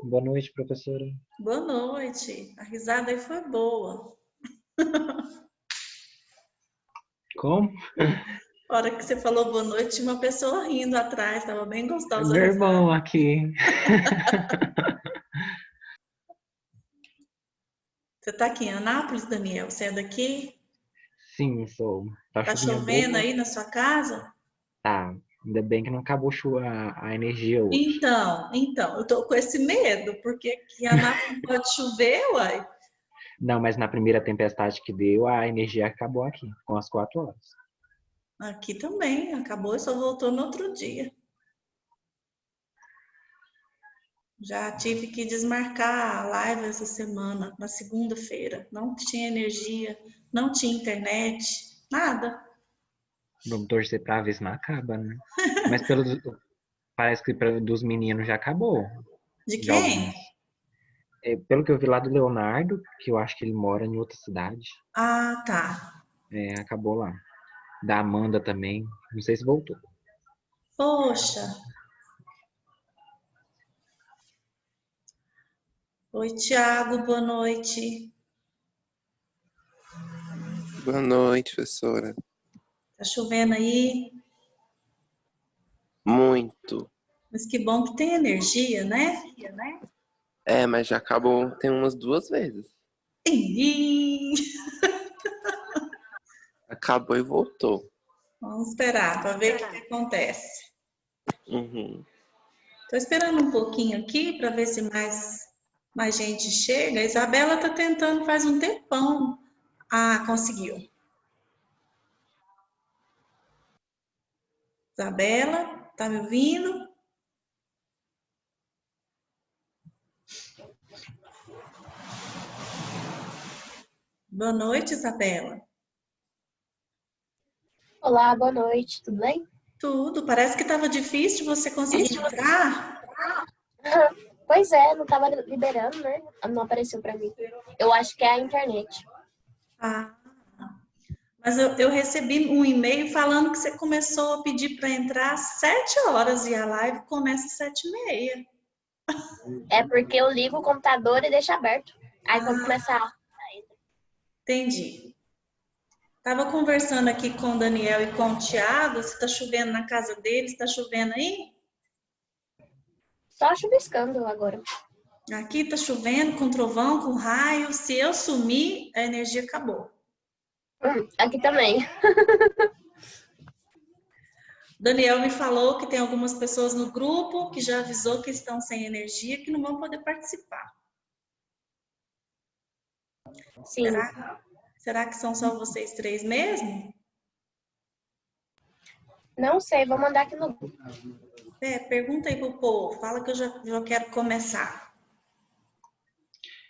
Boa noite, professora. Boa noite. A risada aí foi boa. Como? A hora que você falou boa noite, tinha uma pessoa rindo atrás. Tava bem É gostosa a meu irmão risada. aqui. Você tá aqui em Anápolis, Daniel? Você é daqui? Sim, sou. Tá Tá chuvinha chovendo boa? aí na sua casa? Tá. Ainda bem que não acabou a energia hoje. Então, eu tô com esse medo, porque aqui em Anápolis não pode chover, uai. Não, mas na primeira tempestade que deu, a energia acabou aqui, com as 4 horas. Aqui também, acabou e só voltou no outro dia. Já tive que desmarcar a live essa semana, na segunda-feira. Não tinha energia, não tinha internet, nada. Vamos torcer pra ver se não acaba, né? Mas parece que dos meninos já acabou, De de quem? alguns. Pelo que eu vi lá do Leonardo, que eu acho que ele mora em outra cidade, Ah, tá. acabou lá. Da Amanda também, não sei se voltou. Poxa. Oi, Tiago, boa noite. Boa noite, professora. Tá chovendo aí? Muito. Mas que bom que tem energia, né? Mas já acabou tem umas 2 vezes. Ih, Acabou e voltou. vamos esperar para ver o que acontece. Uhum. Tô esperando um pouquinho aqui para ver se mais gente chega. A Isabela tá tentando faz um tempão. Ah, conseguiu. Isabela, tá me ouvindo? Boa noite, Isabela. Olá, boa noite, tudo bem? Tudo, parece que estava difícil você conseguir entrar. Pois é, não tava liberando, né? Não apareceu pra mim. Eu acho que é a internet. Ah, mas eu recebi um e-mail falando que você começou a pedir para entrar às 7 horas e a live começa às 7h30. É porque eu ligo o computador e deixo aberto. Aí quando começar a aula, Entendi. Tava conversando aqui com o Daniel e com o Thiago, se tá chovendo na casa deles, tá chovendo aí? só chuviscando agora. Aqui tá chovendo com trovão, com raio. Se eu sumir, a energia acabou. Aqui também. Daniel me falou que tem algumas pessoas no grupo que já avisou que estão sem energia, que não vão poder participar. Sim. Será que são só vocês três mesmo? Não sei, vou mandar aqui no grupo. Pergunta aí pro povo, fala que eu já quero começar.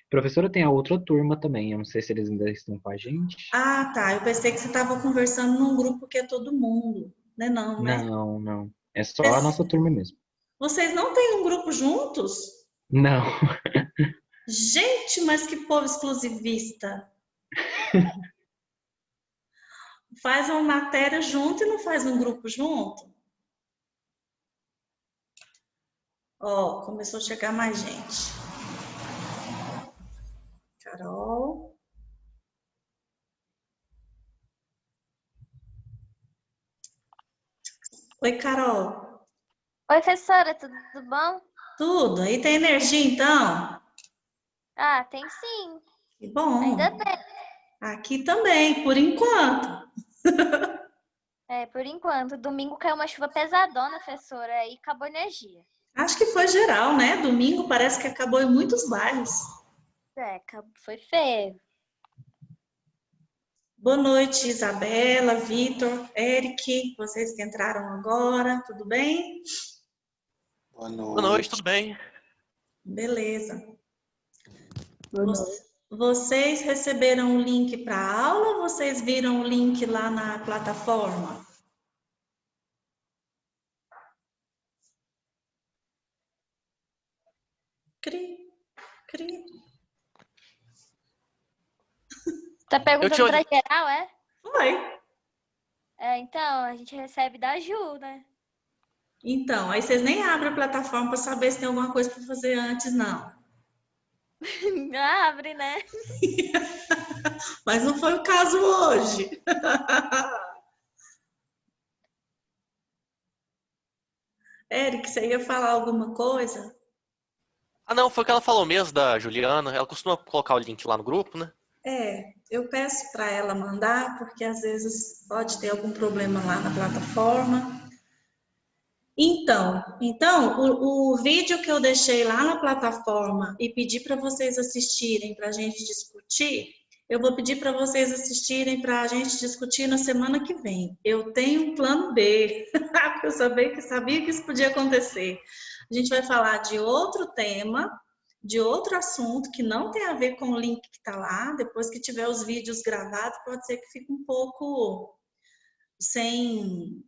Professora, tem a outra turma também. Eu não sei se eles ainda estão com a gente. Ah, tá. Eu pensei que você estava conversando num grupo que é todo mundo. Né, não, né? Não, não. É só a Mas nossa turma mesmo. vocês não têm um grupo juntos? Não. Gente, mas que povo exclusivista. Faz uma matéria junto e não faz um grupo junto? Ó, começou a chegar mais gente. Carol. Oi, Carol. Oi, professora, tudo bom? Tudo? Aí tem energia então? Ah, tem sim. Que Ainda bom. bem. Aqui também, por enquanto. Por enquanto. Domingo caiu uma chuva pesadona, professora, e acabou a energia. Acho que foi geral, né? Domingo parece que acabou em muitos bairros. Foi feio. Boa noite, Isabela, Vitor, Eric, vocês que entraram agora, tudo bem? Boa Boa noite, tudo noite. bem? Beleza. Vocês receberam o link para a aula ou vocês viram o link lá na plataforma? Cri, cri. Tá Eu perguntando tinha. pra geral, é? Foi. Então, a gente recebe da Ju, né? Então, aí vocês nem abrem a plataforma para saber se tem alguma coisa para fazer antes, não. Abre, né? Mas não foi o caso hoje. Eric, você ia falar alguma coisa? Ah, não, foi o que ela falou mesmo, da Juliana. Ela costuma colocar o link lá no grupo, né? Eu peço para ela mandar, porque às vezes pode ter algum problema lá na plataforma. Então, o vídeo que eu deixei lá na plataforma e pedi para vocês assistirem para a gente discutir, eu vou pedir para vocês assistirem para a gente discutir na semana que vem. Eu tenho um plano B, porque eu sabia que isso podia acontecer. A gente vai falar de outro tema, de outro assunto que não tem a ver com o link que está lá. Depois que tiver os vídeos gravados, pode ser que fique um pouco sem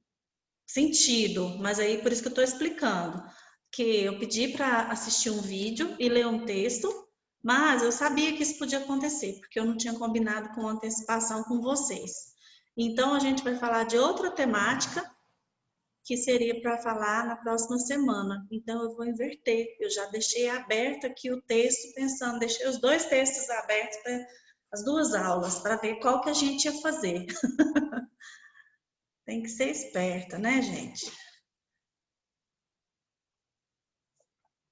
sentido, mas aí por isso que eu estou explicando, que eu pedi para assistir um vídeo e ler um texto, mas eu sabia que isso podia acontecer, porque eu não tinha combinado com antecipação com vocês. Então a gente vai falar de outra temática, que seria para falar na próxima semana. Então eu vou inverter, eu já deixei aberto aqui o texto, pensando, deixei os dois textos abertos para as duas aulas, para ver qual que a gente ia fazer. Tem que ser esperta, né, gente?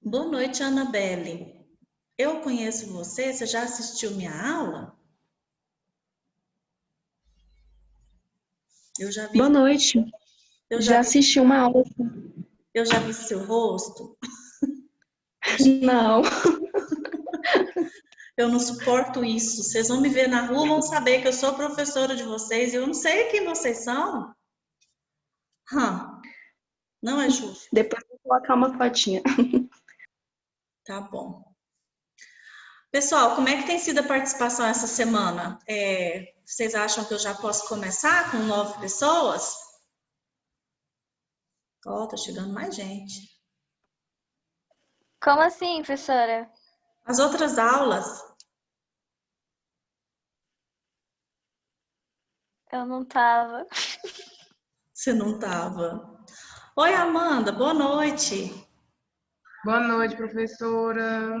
Boa noite, Annabelle. Eu conheço você, você já assistiu minha aula? Eu já vi. Boa noite. Eu Já assisti uma aula. Eu já vi seu rosto? Não. Eu não suporto isso. Vocês vão me ver na rua, vão saber que eu sou professora de vocês e eu não sei quem vocês são. Não é justo. Depois eu vou colocar uma fotinha. Tá bom. Pessoal, como é que tem sido a participação essa semana? Vocês acham que eu já posso começar com 9 pessoas? Ó, tá chegando mais gente. Como assim, professora? As outras aulas. Eu não tava. Você não tava. Oi, Amanda, boa noite. Boa noite, professora.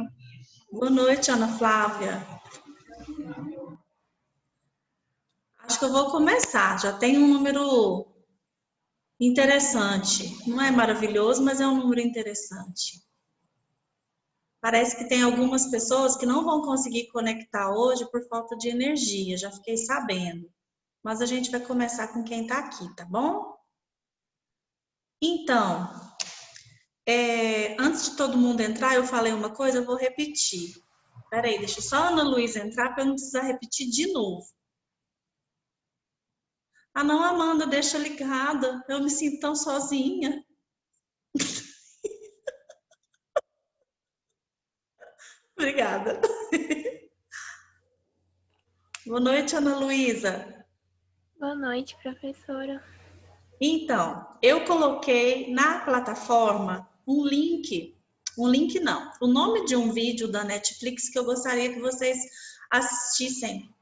Boa noite, Ana Flávia. Acho que eu vou começar. Já tem um número interessante. Não é maravilhoso, mas é um número interessante. Parece que tem algumas pessoas que não vão conseguir conectar hoje por falta de energia. Já fiquei sabendo. Mas a gente vai começar com quem está aqui, tá bom? Então, antes de todo mundo entrar, eu falei uma coisa, eu vou repetir. Peraí, deixa só a Ana Luísa entrar para eu não precisar repetir de novo. Ah, não, Amanda, deixa ligada. Eu me sinto tão sozinha. Obrigada. Boa noite, Ana Luísa. Boa noite, professora. Então, eu coloquei na plataforma um link não, o nome de um vídeo da Netflix que eu gostaria que vocês assistissem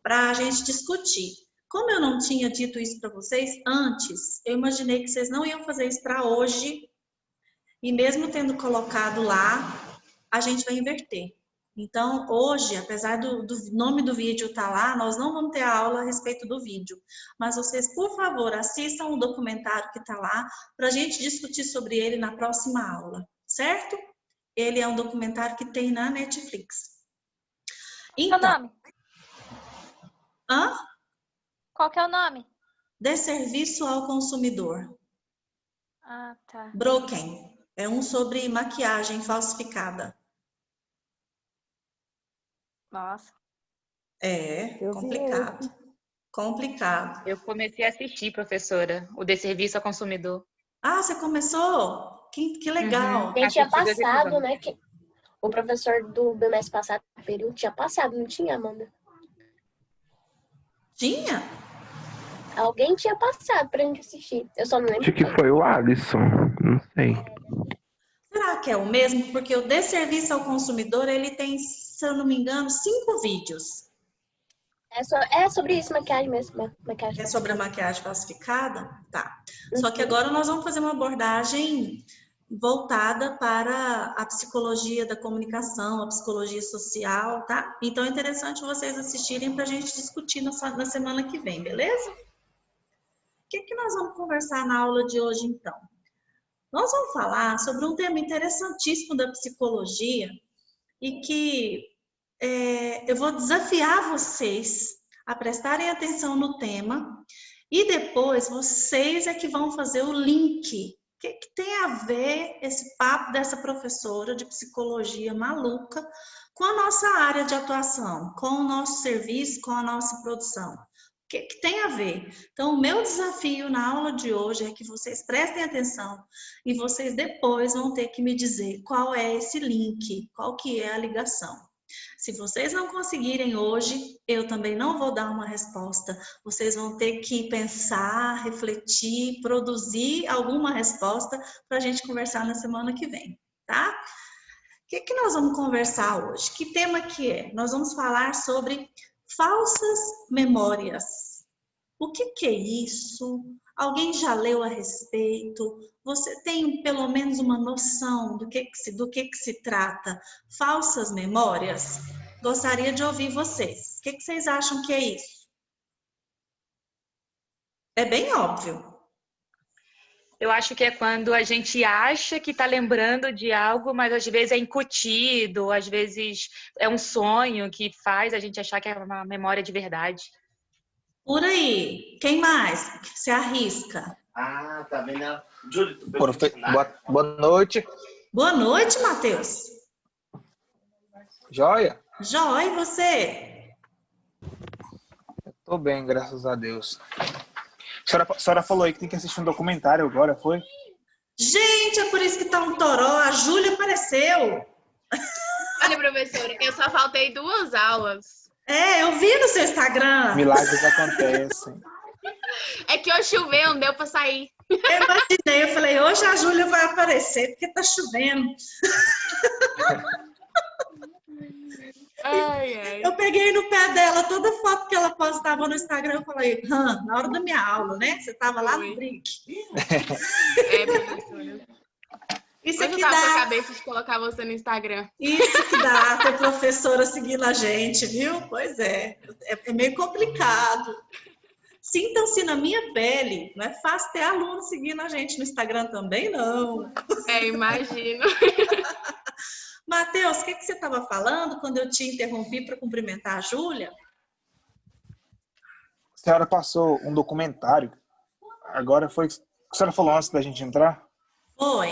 para a gente discutir. Como eu não tinha dito isso para vocês antes, eu imaginei que vocês não iam fazer isso para hoje, e mesmo tendo colocado lá, a gente vai inverter. Então, hoje, apesar do nome do vídeo estar lá, nós não vamos ter a aula a respeito do vídeo. Mas vocês, por favor, assistam o documentário que está lá para a gente discutir sobre ele na próxima aula, certo? Ele é um documentário que tem na Netflix. Então, qual é o nome? Hã? Qual que é o nome? Desserviço ao consumidor. Ah, tá. Broken. É um sobre maquiagem falsificada. Nossa. Complicado. Complicado. Eu comecei a assistir, professora, o Desserviço ao Consumidor. Ah, você começou? Que legal. A gente tinha passado, né? Que o professor do bimestre passado, período, tinha passado, não tinha, Amanda? Tinha? Alguém tinha passado pra gente assistir. Eu só não lembro. Acho que foi o Alisson, não sei. Será que é o mesmo? Porque o Desserviço ao Consumidor, ele tem, se eu não me engano, 5 vídeos. É sobre isso, maquiagem mesmo. Maquiagem É sobre a maquiagem falsificada? Tá. Só que agora nós vamos fazer uma abordagem voltada para a psicologia da comunicação, a psicologia social, tá? Então é interessante vocês assistirem para a gente discutir na semana que vem, beleza? O que nós vamos conversar na aula de hoje, então? Nós vamos falar sobre um tema interessantíssimo da psicologia e que eu vou desafiar vocês a prestarem atenção no tema e depois vocês é que vão fazer o link. O que tem a ver esse papo dessa professora de psicologia maluca com a nossa área de atuação, com o nosso serviço, com a nossa produção? O que tem a ver? Então, o meu desafio na aula de hoje é que vocês prestem atenção e vocês depois vão ter que me dizer qual é esse link, qual que é a ligação. Se vocês não conseguirem hoje, eu também não vou dar uma resposta. Vocês vão ter que pensar, refletir, produzir alguma resposta para a gente conversar na semana que vem, tá? O que nós vamos conversar hoje? Que tema que é? Nós vamos falar sobre falsas memórias. O que é isso? Alguém já leu a respeito? Você tem pelo menos uma noção do que se trata? Falsas memórias? Gostaria de ouvir vocês. O que vocês acham que é isso? É bem óbvio. Eu acho que é quando a gente acha que está lembrando de algo, mas às vezes é incutido, às vezes é um sonho que faz a gente achar que é uma memória de verdade. Por aí. Quem mais se arrisca? Ah, tá vendo? Júlio, tu Boa noite. Boa noite, Matheus. Joia? Joia, e você? Tô bem, graças a Deus. A senhora falou aí que tem que assistir um documentário agora, foi? Gente, é por isso que tá um toró. A Júlia apareceu. Olha, professora, eu só faltei 2 aulas. Eu vi no seu Instagram. Milagres acontecem. É que hoje choveu, não deu pra sair. Eu imaginei, eu falei, hoje a Júlia vai aparecer, porque tá chovendo. Eu peguei no pé dela toda foto que ela postava no Instagram, eu falei, na hora da minha aula, né? Você tava lá no brinque. Professora. Isso aqui dá. Eu tava com a cabeça de colocar você no Instagram. Isso que dá, ter professora seguindo a gente, viu? Pois é meio complicado. Sintam-se na minha pele. Não é fácil ter aluno seguindo a gente no Instagram também, não. Imagino. Matheus, o que você estava falando quando eu te interrompi para cumprimentar a Júlia? A senhora passou um documentário. Agora foi... A senhora falou antes da gente entrar? Foi.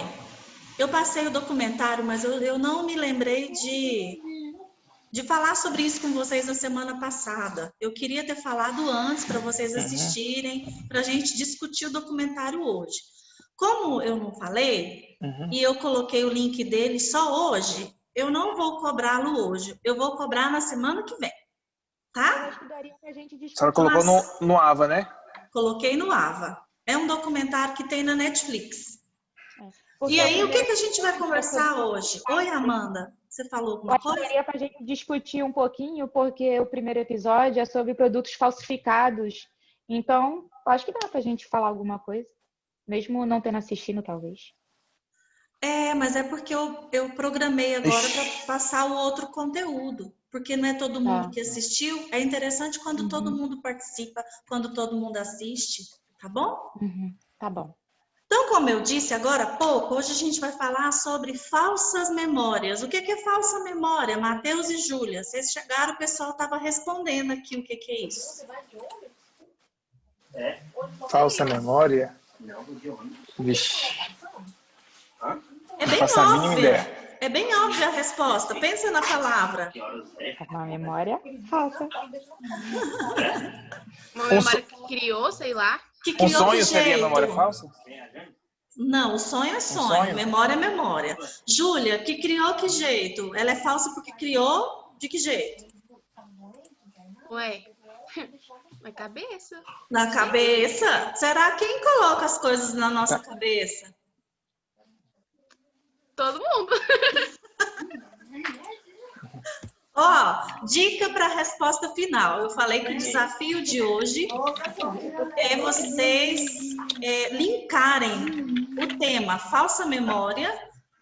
Eu passei o documentário, mas eu não me lembrei de falar sobre isso com vocês na semana passada. Eu queria ter falado antes para vocês assistirem, para a gente discutir o documentário hoje. Como eu não falei, e eu coloquei o link dele só hoje, eu não vou cobrá-lo hoje. Eu vou cobrar na semana que vem. Tá? A senhora colocou no AVA, né? Coloquei no AVA. É um documentário que tem na Netflix. E aí, o que a gente vai conversar hoje? Oi, Amanda. Você falou alguma coisa? Eu gostaria para a gente discutir um pouquinho, porque o primeiro episódio é sobre produtos falsificados. Então, acho que dá para a gente falar alguma coisa. Mesmo não tendo assistido, talvez. Mas é porque eu programei agora para passar o outro conteúdo. Porque não é todo mundo que assistiu. É interessante quando todo mundo participa, quando todo mundo assiste. Tá bom? Tá bom. Então, como eu disse agora há pouco, hoje a gente vai falar sobre falsas memórias. O que é falsa memória? Matheus e Júlia, vocês chegaram, o pessoal estava respondendo aqui o que é isso. Falsa memória? Vixe. É bem óbvia. É bem óbvia a resposta. Pensa na palavra. Uma memória falsa. Uma memória que criou, sei lá. Que criou sonho seria memória falsa? Não, o sonho é sonho. Memória é memória. Júlia, que criou que jeito? Ela é falsa porque criou de que jeito? Ué, na cabeça. Na cabeça? Será quem coloca as coisas na nossa cabeça? Todo mundo. Ó, dica para a resposta final. Eu falei que o desafio de hoje é vocês linkarem o tema falsa memória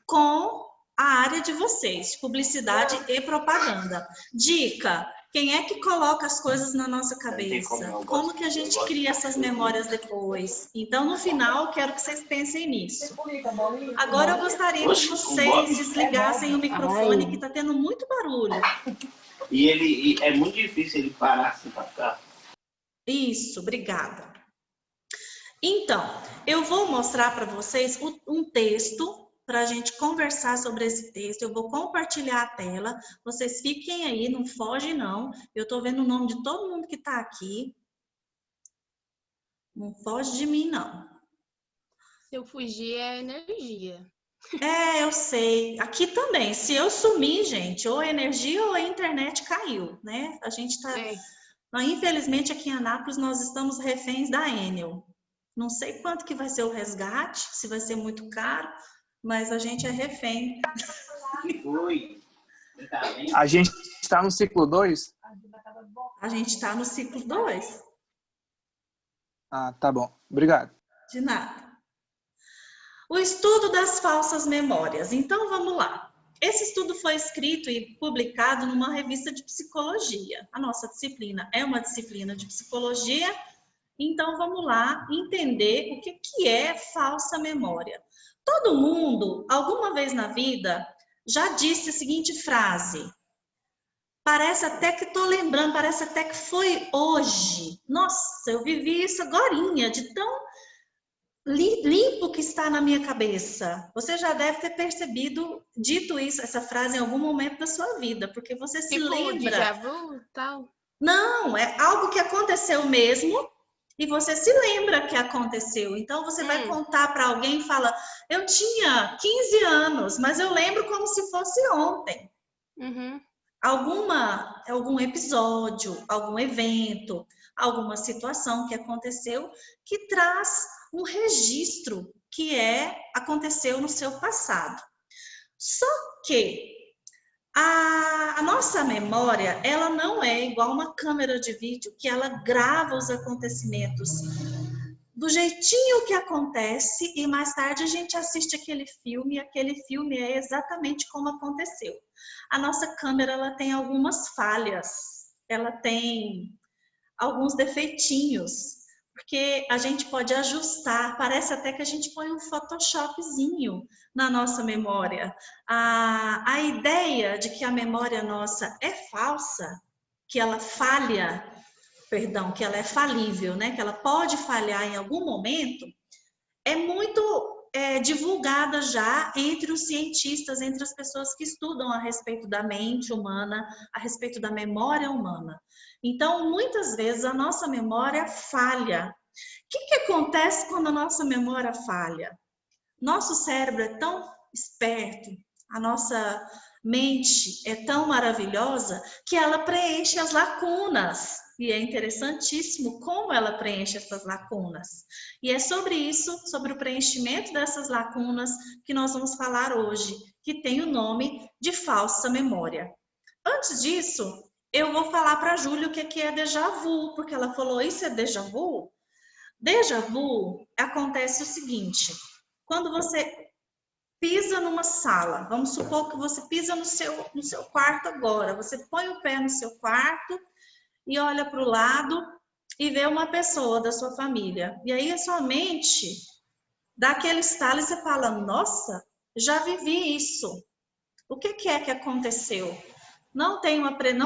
com a área de vocês, publicidade e propaganda. Dica: quem é que coloca as coisas na nossa cabeça? Como que a gente cria essas memórias depois? Então, no final, eu quero que vocês pensem nisso. Agora, eu gostaria que vocês desligassem o microfone, que está tendo muito barulho. E é muito difícil ele parar assim para ficar. Isso, obrigada. Então, eu vou mostrar para vocês um texto para a gente conversar sobre esse texto. Eu vou compartilhar a tela. Vocês fiquem aí, não fogem não. Eu estou vendo o nome de todo mundo que está aqui. Não foge de mim, não. Se eu fugir, é energia. É, eu sei. Aqui também. Se eu sumir, gente, ou a energia ou a internet caiu, né? A gente está... Infelizmente, aqui em Anápolis, nós estamos reféns da Enel. Não sei quanto que vai ser o resgate, se vai ser muito caro, mas a gente é refém. A gente está no ciclo 2? A gente está no ciclo 2. Ah, tá bom. Obrigado. De nada. O estudo das falsas memórias. Então, vamos lá. Esse estudo foi escrito e publicado numa revista de psicologia. A nossa disciplina é uma disciplina de psicologia. Então, vamos lá entender o que é falsa memória. Todo mundo, alguma vez na vida, já disse a seguinte frase: parece até que estou lembrando, parece até que foi hoje. Nossa, eu vivi isso agorinha, de tão limpo que está na minha cabeça. Você já deve ter percebido, dito isso, essa frase em algum momento da sua vida, porque você se lembra. Déjà vu, tal? Não, é algo que aconteceu mesmo. E você se lembra que aconteceu. Então, você vai contar para alguém e fala: eu tinha 15 anos, mas eu lembro como se fosse ontem. Algum episódio, algum evento, alguma situação que aconteceu que traz um registro que aconteceu no seu passado. Só que a nossa memória, ela não é igual uma câmera de vídeo que ela grava os acontecimentos do jeitinho que acontece e mais tarde a gente assiste aquele filme e aquele filme é exatamente como aconteceu. A nossa câmera, ela tem algumas falhas, ela tem alguns defeitinhos, porque a gente pode ajustar, parece até que a gente põe um Photoshopzinho na nossa memória. A ideia de que a memória nossa é falsa, que ela falha, perdão, que ela é falível, né? Que ela pode falhar em algum momento, é muito divulgada já entre os cientistas, entre as pessoas que estudam a respeito da mente humana, a respeito da memória humana. Então, muitas vezes a nossa memória falha. O que acontece quando a nossa memória falha? Nosso cérebro é tão esperto, a nossa mente é tão maravilhosa que ela preenche as lacunas. E é interessantíssimo como ela preenche essas lacunas. E é sobre isso, sobre o preenchimento dessas lacunas, que nós vamos falar hoje, que tem o nome de falsa memória. Antes disso, eu vou falar para a Júlia o que é déjà vu, porque ela falou: isso é déjà vu? Déjà vu acontece o seguinte: quando você pisa numa sala, vamos supor que você pisa no seu quarto agora, você põe o pé no seu quarto e olha para o lado e vê uma pessoa da sua família. E aí a sua mente dá aquele estalo e você fala: nossa, já vivi isso. O que é que aconteceu? Não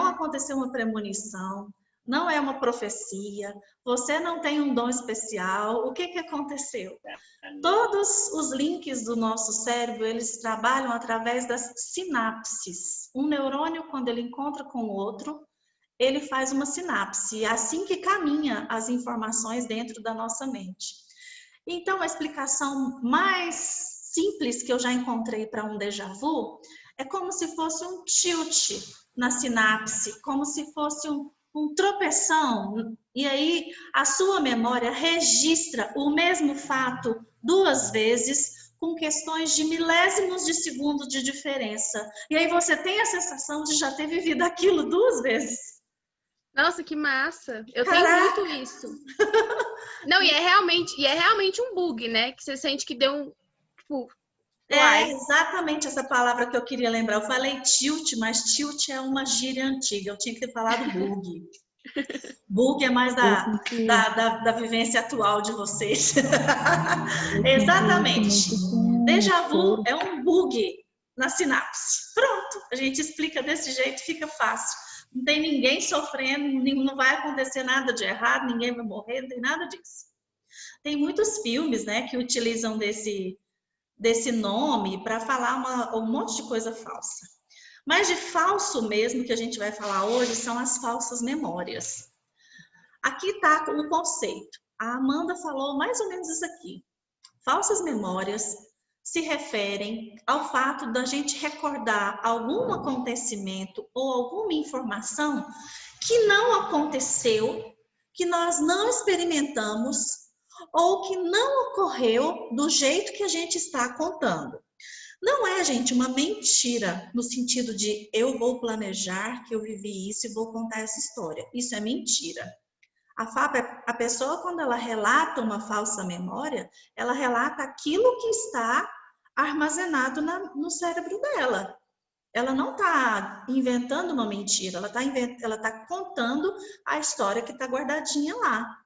aconteceu uma premonição, não é uma profecia, você não tem um dom especial. O que aconteceu? Todos os links do nosso cérebro, eles trabalham através das sinapses. Um neurônio, quando ele encontra com o outro, ele faz uma sinapse. É assim que caminha as informações dentro da nossa mente. Então, a explicação mais simples que eu já encontrei para um déjà vu é como se fosse um tilt na sinapse, como se fosse um tropeção. E aí, a sua memória registra o mesmo fato 2 vezes, com questões de milésimos de segundo de diferença. E aí você tem a sensação de já ter vivido aquilo 2 vezes. Nossa, que massa. Eu Caraca. tenho muito isso. Não, e é realmente um bug, né? Que você sente que deu um, tipo, É exatamente essa palavra que eu queria lembrar. Eu falei tilt, mas tilt é uma gíria antiga. Eu tinha que ter falado bug. Bug é mais da vivência atual de vocês. Exatamente. Déjà vu é um bug na sinapse. Pronto, a gente explica desse jeito, fica fácil. Não tem ninguém sofrendo, não vai acontecer nada de errado, ninguém vai morrer, não tem nada disso. Tem muitos filmes, né, que utilizam desse nome para falar um monte de coisa falsa. Mas de falso mesmo que a gente vai falar hoje são as falsas memórias. Aqui está o conceito. A Amanda falou mais ou menos isso aqui. Falsas memórias se referem ao fato da gente recordar algum acontecimento ou alguma informação que não aconteceu, que nós não experimentamos ou que não ocorreu do jeito que a gente está contando. Não é, gente, uma mentira no sentido de eu vou planejar que eu vivi isso e vou contar essa história. Isso é mentira. A pessoa, quando ela relata uma falsa memória, ela relata aquilo que está armazenado no cérebro dela. Ela não está inventando uma mentira, ela está contando a história que está guardadinha lá.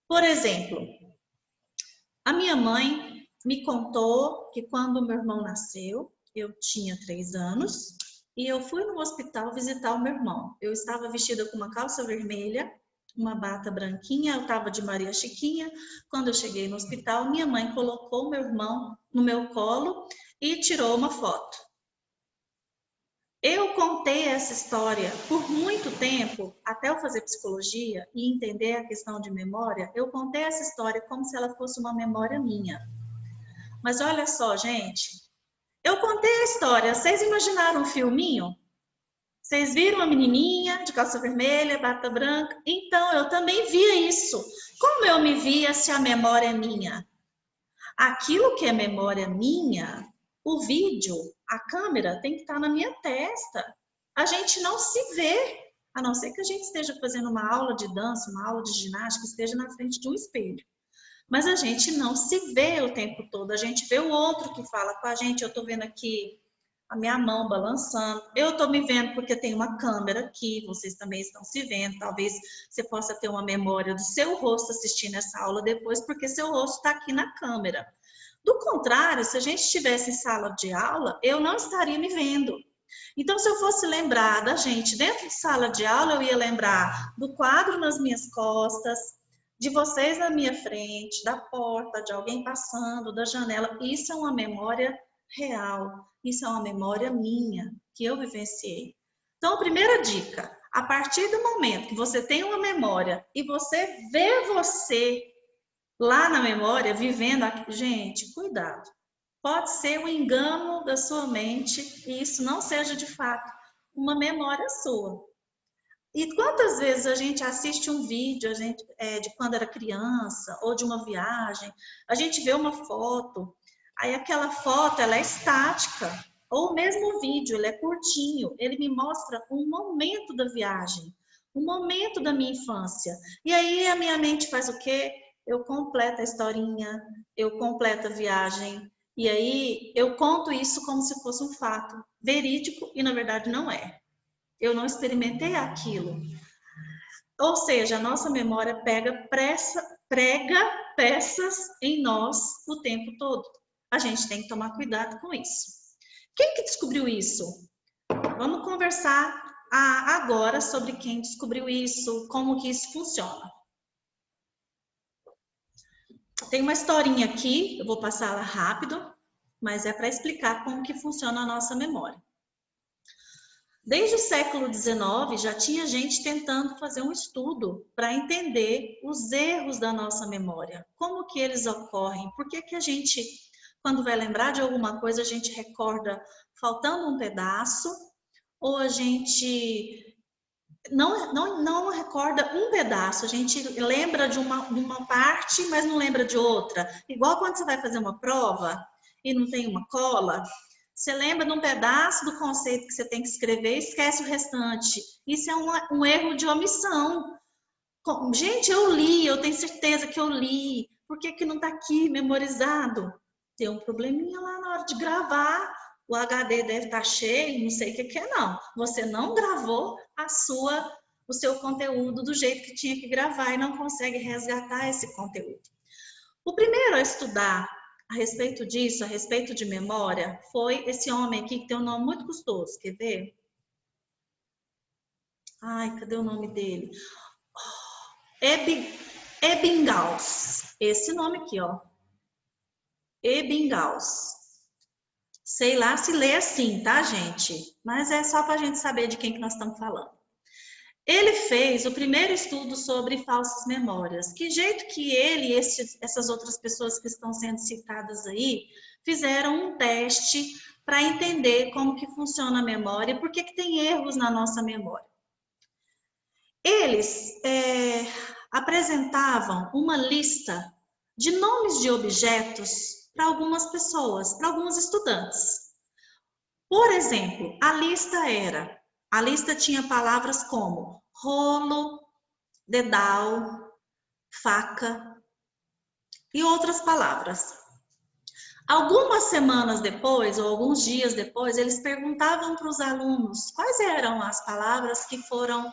Por exemplo, a minha mãe me contou que quando meu irmão nasceu, eu tinha 3 anos, e eu fui no hospital visitar o meu irmão. Eu estava vestida com uma calça vermelha, uma bata branquinha, eu estava de Maria Chiquinha. Quando eu cheguei no hospital, minha mãe colocou meu irmão no meu colo e tirou uma foto. Eu contei essa história por muito tempo, até eu fazer psicologia e entender a questão de memória, eu contei essa história como se ela fosse uma memória minha. Mas olha só, gente, eu contei a história, vocês imaginaram um filminho? Vocês viram a menininha de calça vermelha, bata branca? Então, eu também via isso. Como eu me via se a memória é minha? Aquilo que é memória minha, o vídeo, a câmera tem que estar na minha testa. A gente não se vê, a não ser que a gente esteja fazendo uma aula de dança, uma aula de ginástica, esteja na frente de um espelho. Mas a gente não se vê o tempo todo. A gente vê o outro que fala com a gente. Eu estou vendo aqui a minha mão balançando. Eu estou me vendo porque tem uma câmera aqui, vocês também estão se vendo. Talvez você possa ter uma memória do seu rosto assistindo essa aula depois, porque seu rosto está aqui na câmera. Do contrário, se a gente estivesse em sala de aula, eu não estaria me vendo. Então, se eu fosse lembrar da gente dentro de sala de aula, eu ia lembrar do quadro nas minhas costas, de vocês na minha frente, da porta, de alguém passando, da janela. Isso é uma memória real. Isso é uma memória minha, que eu vivenciei. Então, a primeira dica, a partir do momento que você tem uma memória e você vê você lá na memória, vivendo aqui, gente, cuidado. Pode ser um engano da sua mente e isso não seja de fato uma memória sua. E quantas vezes a gente assiste um vídeo de quando era criança ou de uma viagem, a gente vê uma foto, aí aquela foto ela é estática, ou mesmo o vídeo, ele é curtinho, ele me mostra um momento da viagem, um momento da minha infância. E aí a minha mente faz o quê? Eu completo a historinha, eu completo a viagem, e aí eu conto isso como se fosse um fato verídico e na verdade não é. Eu não experimentei aquilo. Ou seja, a nossa memória prega peças em nós o tempo todo. A gente tem que tomar cuidado com isso. Quem que descobriu isso? Vamos conversar agora sobre quem descobriu isso, como que isso funciona. Tem uma historinha aqui, eu vou passar ela rápido, mas é para explicar como que funciona a nossa memória. Desde o século XIX, já tinha gente tentando fazer um estudo para entender os erros da nossa memória, como que eles ocorrem, por que que a gente, quando vai lembrar de alguma coisa, a gente recorda faltando um pedaço, ou a gente não recorda um pedaço. A gente lembra de uma parte, mas não lembra de outra. Igual quando você vai fazer uma prova e não tem uma cola, você lembra de um pedaço do conceito que você tem que escrever e esquece o restante. Isso é um erro de omissão. Gente, eu li, eu tenho certeza que eu li. Por que não está aqui memorizado? Tem um probleminha lá na hora de gravar. O HD deve estar cheio, não sei o que é, não. Você não gravou o seu conteúdo do jeito que tinha que gravar e não consegue resgatar esse conteúdo. O primeiro a estudar a respeito disso, a respeito de memória, foi esse homem aqui que tem um nome muito custoso. Quer ver? Ai, cadê o nome dele? Ebbinghaus. Esse nome aqui, ó. Ebbinghaus. Sei lá se lê assim, tá, gente? Mas é só para a gente saber de quem que nós estamos falando. Ele fez o primeiro estudo sobre falsas memórias. Que jeito que ele e essas outras pessoas que estão sendo citadas aí fizeram um teste para entender como que funciona a memória e por que tem erros na nossa memória. Eles apresentavam uma lista de nomes de objetos para algumas pessoas, para alguns estudantes. Por exemplo, a lista tinha palavras como rolo, dedal, faca e outras palavras. Algumas semanas depois, ou alguns dias depois, eles perguntavam para os alunos quais eram as palavras que foram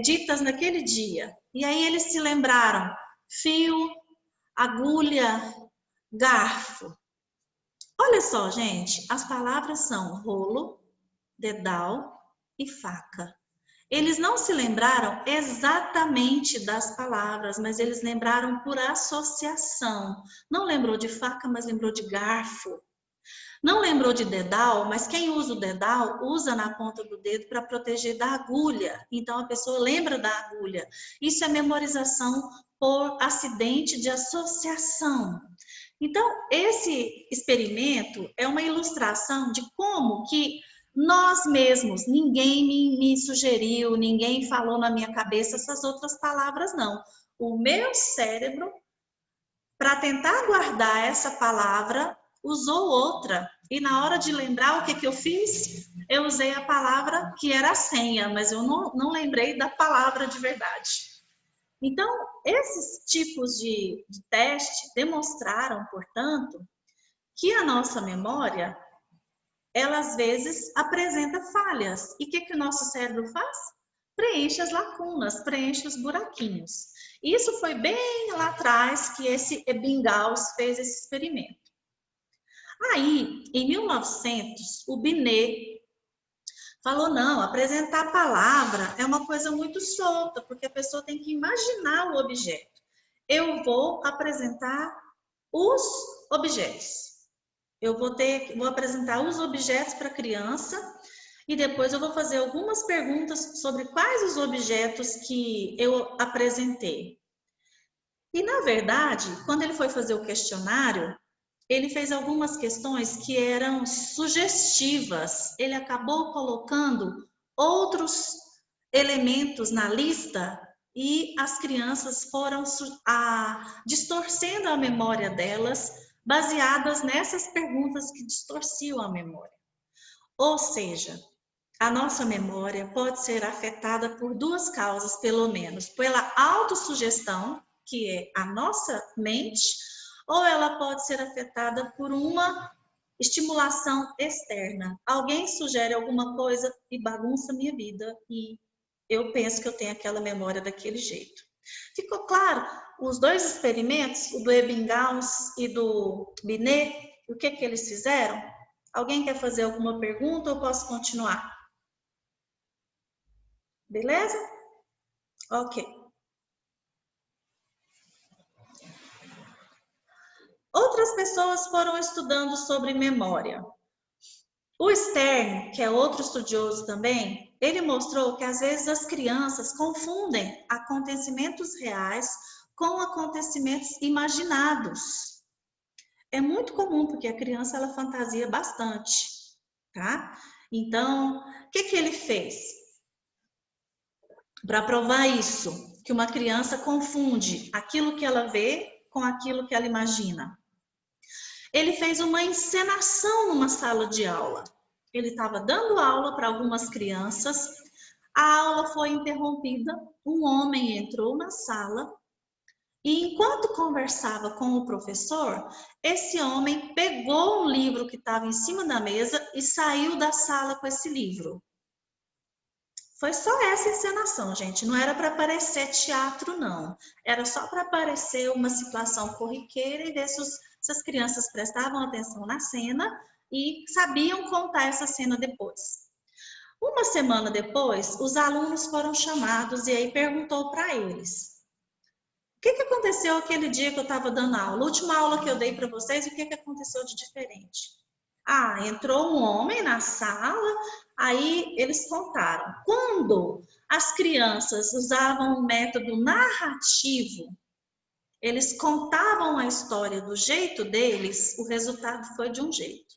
ditas naquele dia. E aí eles se lembraram: fio, agulha, garfo. Olha só, gente, as palavras são rolo, dedal e faca. Eles não se lembraram exatamente das palavras, mas eles lembraram por associação. Não lembrou de faca, mas lembrou de garfo. Não lembrou de dedal, mas quem usa o dedal usa na ponta do dedo para proteger da agulha. Então a pessoa lembra da agulha. Isso é memorização por acidente de associação. Então, esse experimento é uma ilustração de como que nós mesmos, ninguém me sugeriu, ninguém falou na minha cabeça essas outras palavras, não. O meu cérebro, para tentar guardar essa palavra, usou outra. E na hora de lembrar o que eu fiz, eu usei a palavra que era a senha, mas eu não lembrei da palavra de verdade. Então, esses tipos de teste demonstraram, portanto, que a nossa memória, ela às vezes apresenta falhas. E o que o nosso cérebro faz? Preenche as lacunas, preenche os buraquinhos. Isso foi bem lá atrás que esse Ebbinghaus fez esse experimento. Aí, em 1900, o Binet falou: não, apresentar a palavra é uma coisa muito solta, porque a pessoa tem que imaginar o objeto. Eu vou apresentar os objetos. Eu vou apresentar os objetos para a criança e depois eu vou fazer algumas perguntas sobre quais os objetos que eu apresentei. E, na verdade, quando ele foi fazer o questionário, ele fez algumas questões que eram sugestivas. Ele acabou colocando outros elementos na lista e as crianças foram distorcendo a memória delas, baseadas nessas perguntas que distorciam a memória. Ou seja, a nossa memória pode ser afetada por duas causas, pelo menos. Pela autossugestão, que é a nossa mente, ou ela pode ser afetada por uma estimulação externa. Alguém sugere alguma coisa e bagunça a minha vida e eu penso que eu tenho aquela memória daquele jeito. Ficou claro? Os dois experimentos, o do Ebbinghaus e do Binet, o que eles fizeram? Alguém quer fazer alguma pergunta ou posso continuar? Beleza? Ok. Outras pessoas foram estudando sobre memória. O Stern, que é outro estudioso também, ele mostrou que às vezes as crianças confundem acontecimentos reais com acontecimentos imaginados. É muito comum, porque a criança ela fantasia bastante, tá? Então, o que ele fez? para provar isso, que uma criança confunde aquilo que ela vê com aquilo que ela imagina. Ele fez uma encenação numa sala de aula. Ele estava dando aula para algumas crianças, a aula foi interrompida, um homem entrou na sala e enquanto conversava com o professor, esse homem pegou um livro que estava em cima da mesa e saiu da sala com esse livro. Foi só essa encenação, gente. Não era para parecer teatro, não. Era só para parecer uma situação corriqueira e ver se as crianças prestavam atenção na cena e sabiam contar essa cena depois. Uma semana depois, os alunos foram chamados e aí perguntou para eles: o que aconteceu aquele dia que eu estava dando aula? A última aula que eu dei para vocês, o que aconteceu de diferente? Ah, entrou um homem na sala, aí eles contaram. Quando as crianças usavam o método narrativo, eles contavam a história do jeito deles, o resultado foi de um jeito.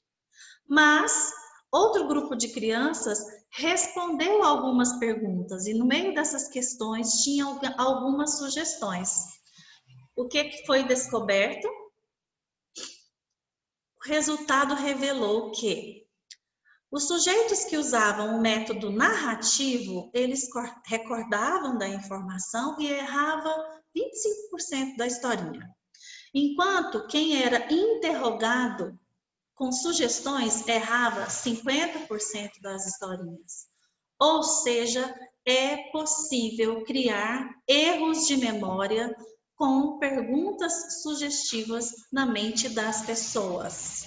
Mas outro grupo de crianças respondeu algumas perguntas e no meio dessas questões tinha algumas sugestões. O que foi descoberto? O resultado revelou que os sujeitos que usavam o método narrativo, eles recordavam da informação e erravam 25% da historinha. Enquanto quem era interrogado com sugestões errava 50% das historinhas. Ou seja, é possível criar erros de memória com perguntas sugestivas na mente das pessoas.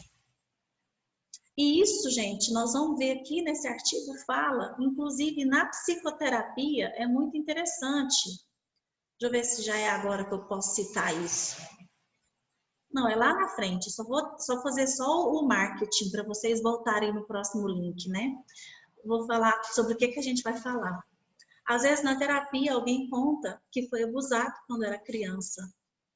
E isso, gente, nós vamos ver aqui nesse artigo fala, inclusive na psicoterapia, é muito interessante. Deixa eu ver se já é agora que eu posso citar isso. Não, é lá na frente, só fazer só o marketing para vocês voltarem no próximo link, né? Vou falar sobre o que a gente vai falar. Às vezes na terapia alguém conta que foi abusado quando era criança.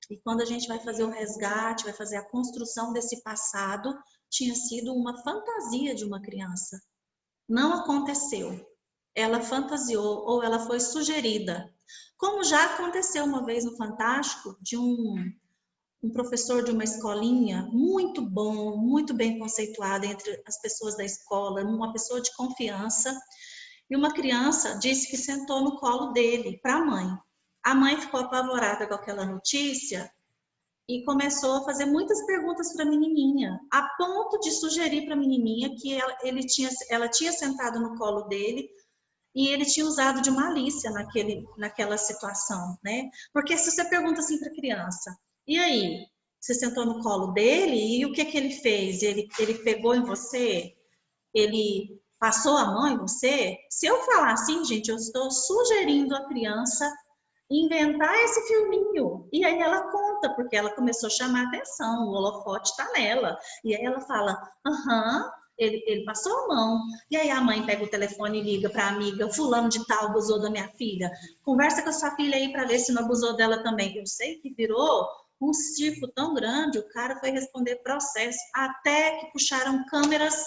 E quando a gente vai fazer o resgate, vai fazer a construção desse passado, tinha sido uma fantasia de uma criança. Não aconteceu. Ela fantasiou ou ela foi sugerida. Como já aconteceu uma vez no Fantástico, de um professor de uma escolinha muito bom, muito bem conceituado entre as pessoas da escola, uma pessoa de confiança, e uma criança disse que sentou no colo dele, para a mãe. A mãe ficou apavorada com aquela notícia e começou a fazer muitas perguntas para a menininha, a ponto de sugerir para a menininha que ela tinha sentado no colo dele e ele tinha usado de malícia naquela situação, né? Porque se você pergunta assim para a criança, e aí, você sentou no colo dele e o que ele fez? Ele pegou em você? Ele passou a mão em você? Se eu falar assim, gente, eu estou sugerindo à criança inventar esse filminho. E aí ela conta, porque ela começou a chamar a atenção, o holofote está nela. E aí ela fala, ele passou a mão. E aí a mãe pega o telefone e liga para a amiga, fulano de tal abusou da minha filha. Conversa com a sua filha aí para ver se não abusou dela também. Eu sei que virou um circo tão grande, o cara foi responder processo, até que puxaram câmeras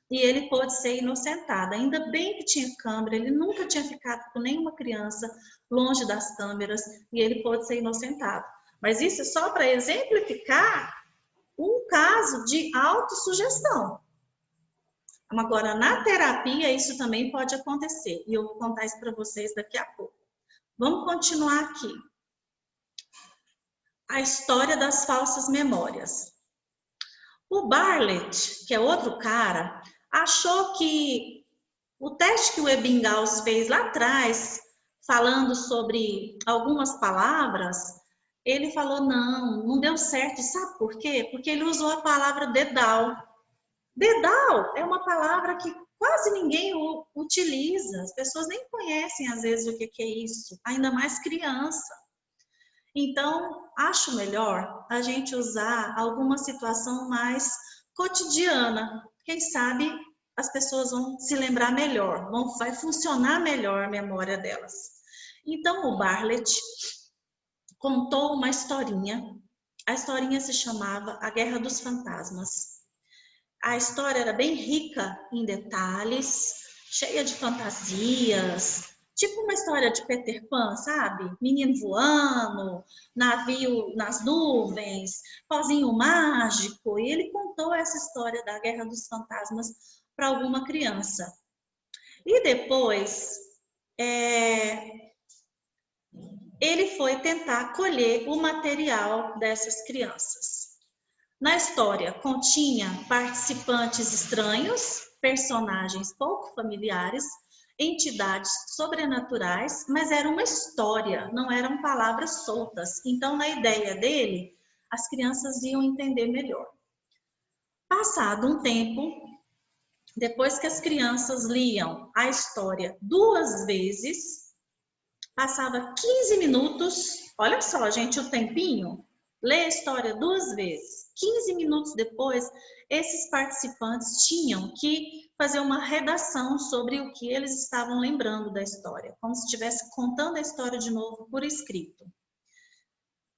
e ele pôde ser inocentado. Ainda bem que tinha câmera, ele nunca tinha ficado com nenhuma criança longe das câmeras e ele pôde ser inocentado. Mas isso é só para exemplificar um caso de autossugestão. Agora, na terapia, isso também pode acontecer e eu vou contar isso para vocês daqui a pouco. Vamos continuar aqui. A história das falsas memórias. O Bartlett, que é outro cara, achou que o teste que o Ebbinghaus fez lá atrás, falando sobre algumas palavras, ele falou, não deu certo. Sabe por quê? Porque ele usou a palavra dedal. Dedal é uma palavra que quase ninguém utiliza. As pessoas nem conhecem, às vezes, o que é isso. Ainda mais criança. Então, acho melhor a gente usar alguma situação mais cotidiana. Quem sabe as pessoas vão se lembrar melhor, vai funcionar melhor a memória delas. Então, o Bartlett contou uma historinha. A historinha se chamava A Guerra dos Fantasmas. A história era bem rica em detalhes, cheia de fantasias, Tipo uma história de Peter Pan, sabe? Menino voando, navio nas nuvens, pozinho mágico. E ele contou essa história da Guerra dos Fantasmas para alguma criança. E depois, ele foi tentar colher o material dessas crianças. Na história, continha participantes estranhos, personagens pouco familiares, entidades sobrenaturais, mas era uma história, não eram palavras soltas. Então, na ideia dele, as crianças iam entender melhor. Passado um tempo, depois que as crianças liam a história 2 vezes, passava 15 minutos, olha só, gente, o tempinho, lê a história 2 vezes. 15 minutos depois, esses participantes tinham que fazer uma redação sobre o que eles estavam lembrando da história, como se estivesse contando a história de novo por escrito.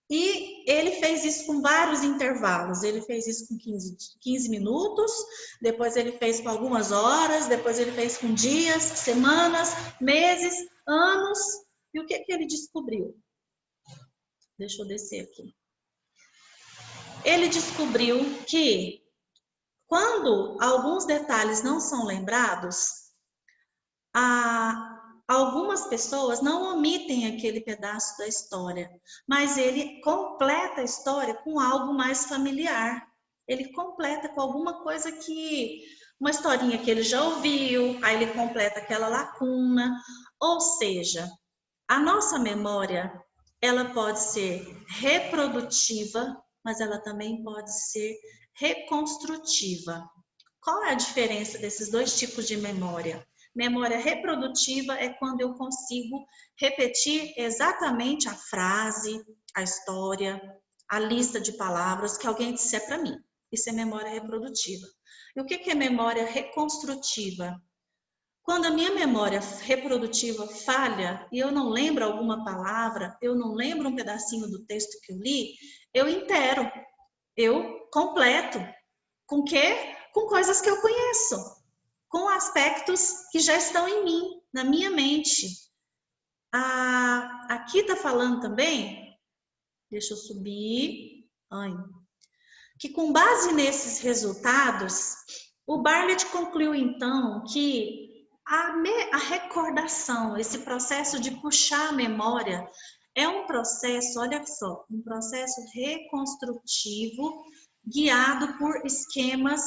E ele fez isso com vários intervalos. Ele fez isso com 15 minutos, depois ele fez com algumas horas, depois ele fez com dias, semanas, meses, anos. E o que que ele descobriu? Deixa eu descer aqui. Ele descobriu que quando alguns detalhes não são lembrados, algumas pessoas não omitem aquele pedaço da história, mas ele completa a história com algo mais familiar. Ele completa com alguma coisa uma historinha que ele já ouviu, aí ele completa aquela lacuna. Ou seja, a nossa memória, ela pode ser reprodutiva, mas ela também pode ser reconstrutiva. Qual é a diferença desses 2 tipos de memória? Memória reprodutiva é quando eu consigo repetir exatamente a frase, a história, a lista de palavras que alguém disser para mim. Isso é memória reprodutiva. E o que é memória reconstrutiva? Quando a minha memória reprodutiva falha e eu não lembro alguma palavra, eu não lembro um pedacinho do texto que eu li, eu intero, eu completo. Com o quê? Com coisas que eu conheço, com aspectos que já estão em mim, na minha mente. Aqui está falando também, deixa eu subir, que com base nesses resultados, o Bartlett concluiu então que a recordação, esse processo de puxar a memória, é um processo, olha só, um processo reconstrutivo, guiado por esquemas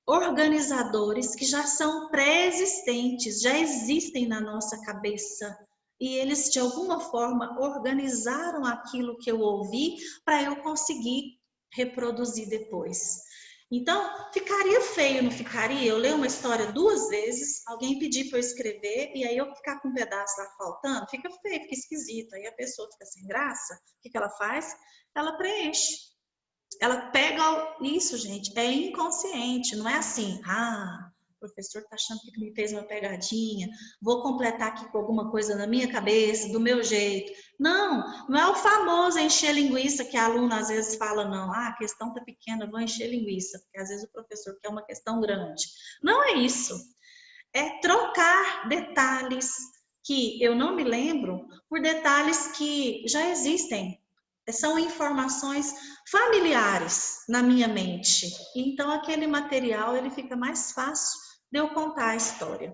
organizadores que já são pré-existentes, já existem na nossa cabeça. E eles, de alguma forma, organizaram aquilo que eu ouvi para eu conseguir reproduzir depois. Então, ficaria feio, não ficaria? Eu ler uma história 2 vezes, alguém pedir para eu escrever, e aí eu ficar com um pedaço lá faltando, fica feio, fica esquisito. Aí a pessoa fica sem graça, o que ela faz? Ela preenche. Ela pega isso, gente, é inconsciente, não é assim, o professor está achando que me fez uma pegadinha, vou completar aqui com alguma coisa na minha cabeça, do meu jeito. Não, não é o famoso encher linguiça que a aluna às vezes fala, não, a questão está pequena, vou encher linguiça, porque às vezes o professor quer uma questão grande. Não é isso, é trocar detalhes que eu não me lembro por detalhes que já existem. São informações familiares na minha mente. Então, aquele material ele fica mais fácil de eu contar a história.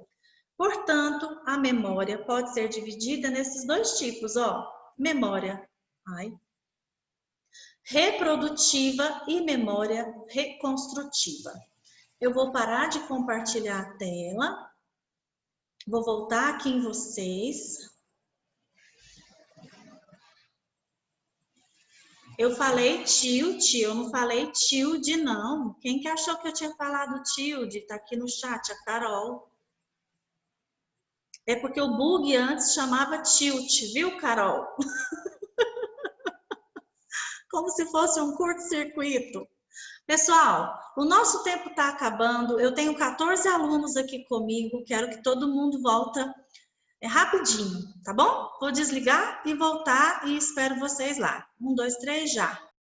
Portanto, a memória pode ser dividida nesses 2 tipos, memória reprodutiva e memória reconstrutiva. Eu vou parar de compartilhar a tela, vou voltar aqui em vocês. Eu falei tilt, eu não falei tilde, não. Quem que achou que eu tinha falado tilde? Tá aqui no chat, a Carol. É porque o bug antes chamava tilt, viu, Carol? Como se fosse um curto-circuito. Pessoal, o nosso tempo está acabando. Eu tenho 14 alunos aqui comigo. Quero que todo mundo volta rapidinho, tá bom? Vou desligar e voltar e espero vocês lá. 1, 2, 3, já.